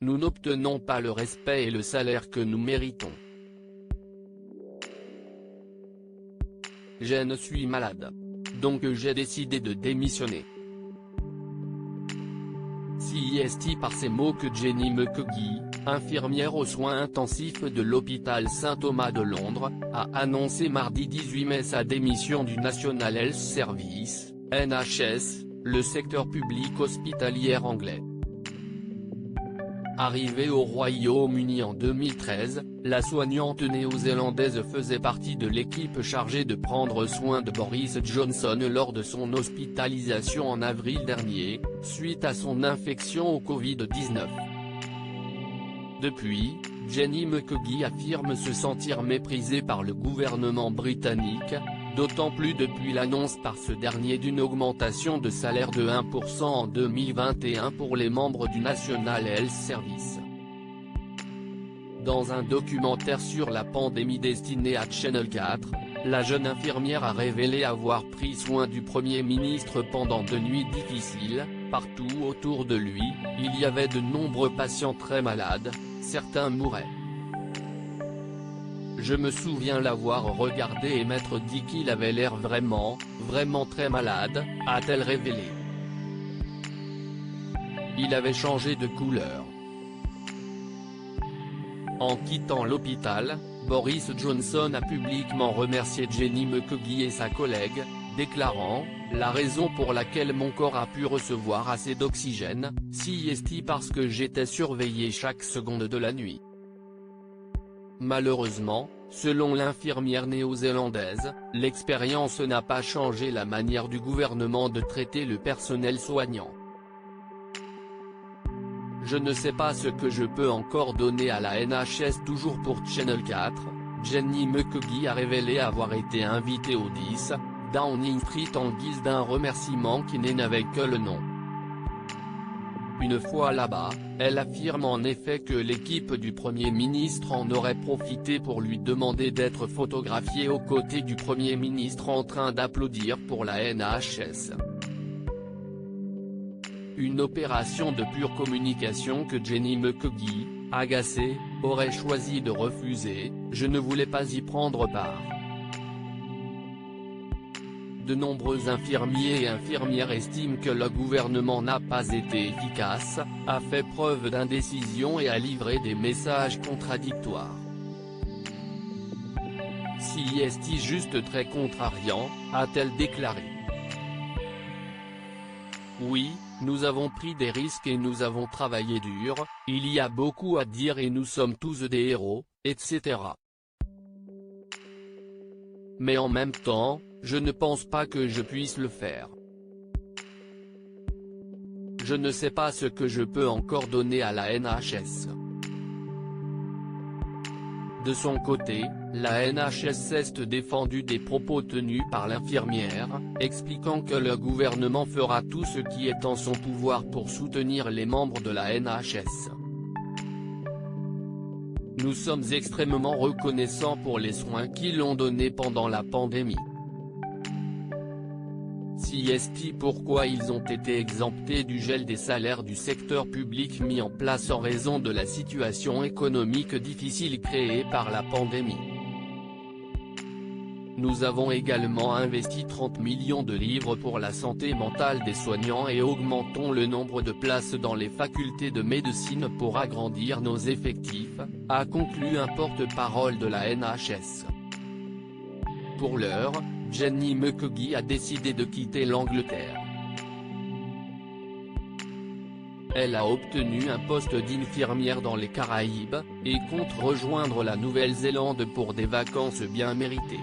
nous n'obtenons pas le respect et le salaire que nous méritons. Je suis malade. Donc j'ai décidé de démissionner. C'est par ces mots que Jenny Mukwege, infirmière aux soins intensifs de l'hôpital Saint-Thomas de Londres, a annoncé mardi 18 mai sa démission du National Health Service, NHS, le secteur public hospitalier anglais. Arrivée au Royaume-Uni en 2013, la soignante néo-zélandaise faisait partie de l'équipe chargée de prendre soin de Boris Johnson lors de son hospitalisation en avril dernier, suite à son infection au Covid-19. Depuis, Jenny Mukwege affirme se sentir méprisée par le gouvernement britannique, d'autant plus depuis l'annonce par ce dernier d'une augmentation de salaire de 1% en 2021 pour les membres du National Health Service. Dans un documentaire sur la pandémie destiné à Channel 4, la jeune infirmière a révélé avoir pris soin du Premier ministre pendant de nuits difficiles. Partout autour de lui, il y avait de nombreux patients très malades, certains mouraient. Je me souviens l'avoir regardé et m'être dit qu'il avait l'air vraiment très malade, a-t-elle révélé. Il avait changé de couleur. En quittant l'hôpital, Boris Johnson a publiquement remercié Jenny Mukwege et sa collègue, déclarant « La raison pour laquelle mon corps a pu recevoir assez d'oxygène, c'est parce que j'étais surveillé chaque seconde de la nuit ». Malheureusement, selon l'infirmière néo-zélandaise, l'expérience n'a pas changé la manière du gouvernement de traiter le personnel soignant. Je ne sais pas ce que je peux encore donner à la NHS. Toujours pour Channel 4, Jenny Mukwege a révélé avoir été invitée au 10 Downing Street en guise d'un remerciement qui n'avait que le nom. Une fois là-bas, elle affirme en effet que l'équipe du Premier ministre en aurait profité pour lui demander d'être photographiée aux côtés du Premier ministre en train d'applaudir pour la NHS. Une opération de pure communication que Jenny Mukwege, agacée, aurait choisi de refuser. Je ne voulais pas y prendre part. De nombreux infirmiers et infirmières estiment que le gouvernement n'a pas été efficace, a fait preuve d'indécision et a livré des messages contradictoires. C'est juste très contrariant, a-t-elle déclaré. Oui, nous avons pris des risques et nous avons travaillé dur, il y a beaucoup à dire et nous sommes tous des héros, etc. Mais en même temps, je ne pense pas que je puisse le faire. Je ne sais pas ce que je peux encore donner à la NHS. De son côté, la NHS est défendue des propos tenus par l'infirmière, expliquant que le gouvernement fera tout ce qui est en son pouvoir pour soutenir les membres de la NHS. Nous sommes extrêmement reconnaissants pour les soins qu'ils ont donnés pendant la pandémie. C'est pourquoi ils ont été exemptés du gel des salaires du secteur public mis en place en raison de la situation économique difficile créée par la pandémie. Nous avons également investi 30 millions de livres pour la santé mentale des soignants et augmentons le nombre de places dans les facultés de médecine pour agrandir nos effectifs, a conclu un porte-parole de la NHS. Pour l'heure, Jenny Mukwege a décidé de quitter l'Angleterre. Elle a obtenu un poste d'infirmière dans les Caraïbes, et compte rejoindre la Nouvelle-Zélande pour des vacances bien méritées.